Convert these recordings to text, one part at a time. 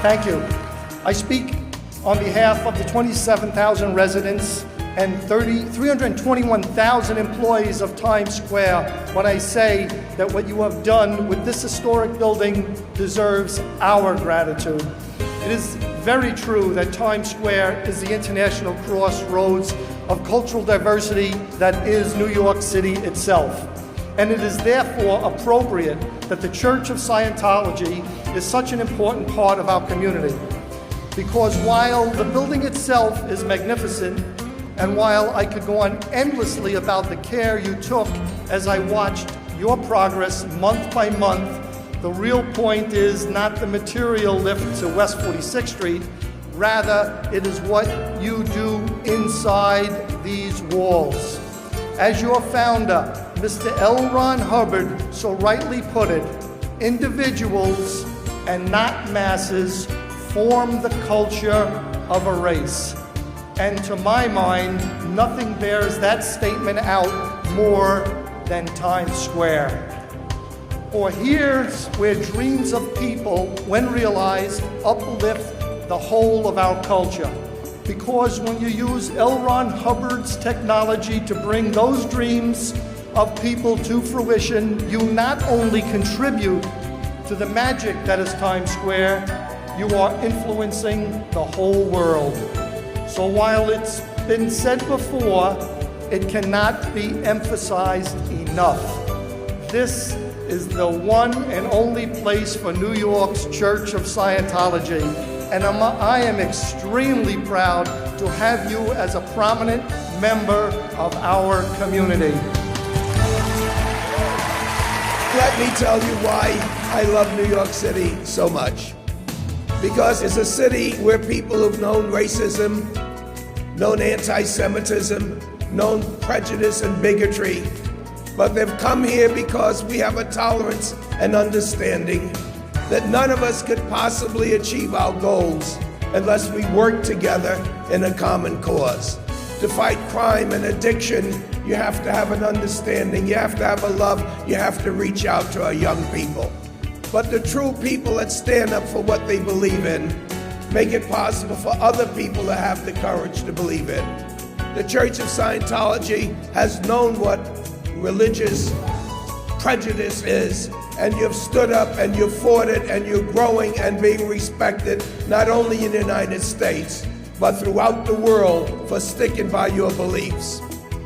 Thank you. I speak on behalf of the 27,000 residents and 321,000 employees of Tаймс-сквер when I say that what you have done with this historic building deserves our gratitude. It is very true that Tаймс-сквер is the international crossroads of cultural diversity that is New York City itself. And it is therefore appropriate that the Church of Scientology is such an important part of our community. Because while the building itself is magnificent, and while I could go on endlessly about the care you took as I watched your progress month by month, the real point is not the material lift to West 46th Street, rather it is what you do inside these walls. As your founder, Mr. L. Ron Hubbard so rightly put it, individuals and not masses form the culture of a race. And to my mind, nothing bears that statement out more than Tаймс-сквер. For here's where dreams of people, when realized, uplift the whole of our culture. Because when you use L. Ron Hubbard's technology to bring those dreams of people to fruition, you not only contribute to the magic that is Tаймс-сквер, you are influencing the whole world. So while it's been said before, it cannot be emphasized enough. This is the one and only place for New York's Church of Scientology, and I am extremely proud to have you as a prominent member of our community. Let me tell you why I love New York City so much. Because it's a city where people have known racism, known anti-Semitism, known prejudice and bigotry, but they've come here because we have a tolerance and understanding that none of us could possibly achieve our goals unless we work together in a common cause. To fight crime and addiction, you have to have an understanding, you have to have a love, you have to reach out to our young people. But the true people that stand up for what they believe in make it possible for other people to have the courage to believe in. The Church of Scientology has known what religious prejudice is, and you've stood up and you've fought it, and you're growing and being respected, not only in the United States, but throughout the world for sticking by your beliefs.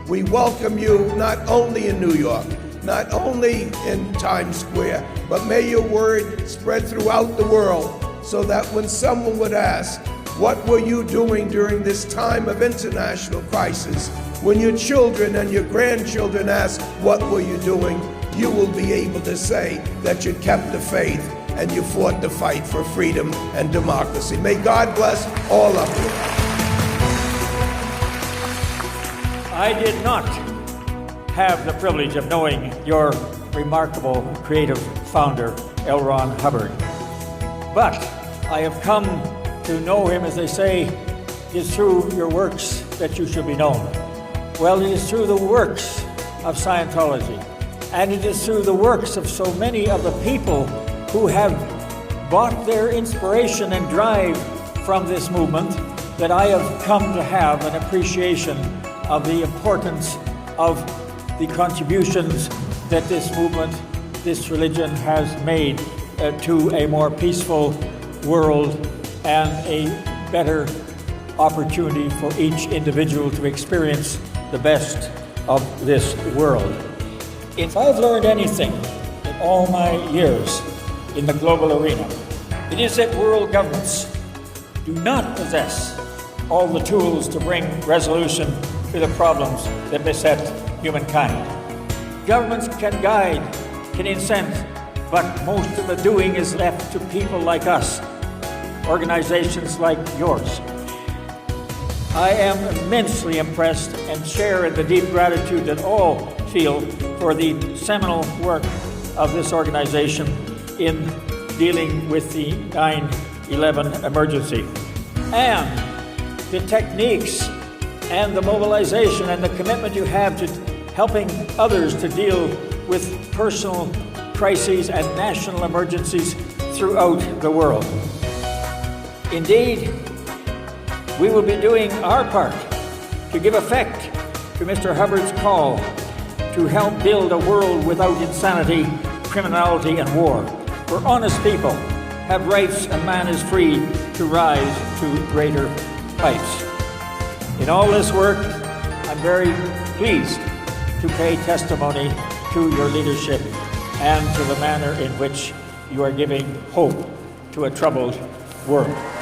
We welcome you not only in New York, not only in Tаймс-сквер, but may your word spread throughout the world so that when someone would ask, what were you doing during this time of international crisis? When your children and your grandchildren ask, what were you doing? You will be able to say that you kept the faith and you fought the fight for freedom and democracy. May God bless all of you. I did not have the privilege of knowing your remarkable creative founder, L. Ron Hubbard. But I have come to know him, as they say, is through your works that you should be known. Well, it is through the works of Scientology, and it is through the works of so many of the people who have bought their inspiration and drive from this movement that I have come to have an appreciation of the importance of the contributions that this movement, this religion has made to a more peaceful world and a better opportunity for each individual to experience the best of this world. If I've learned anything in all my years in the global arena, it is that world governments do not possess all the tools to bring resolution to the problems that beset humankind. Governments can guide, can incent, but most of the doing is left to people like us, organizations like yours. I am immensely impressed and share in the deep gratitude that all feel for the seminal work of this organization in dealing with the 9/11 emergency. And the techniques and the mobilization and the commitment you have to helping others to deal with personal crises and national emergencies throughout the world. Indeed, we will be doing our part to give effect to Mr. Hubbard's call to help build a world without insanity, criminality, and war, where honest people have rights and man is free to rise to greater heights. In all this work, I'm very pleased to pay testimony to your leadership and to the manner in which you are giving hope to a troubled world.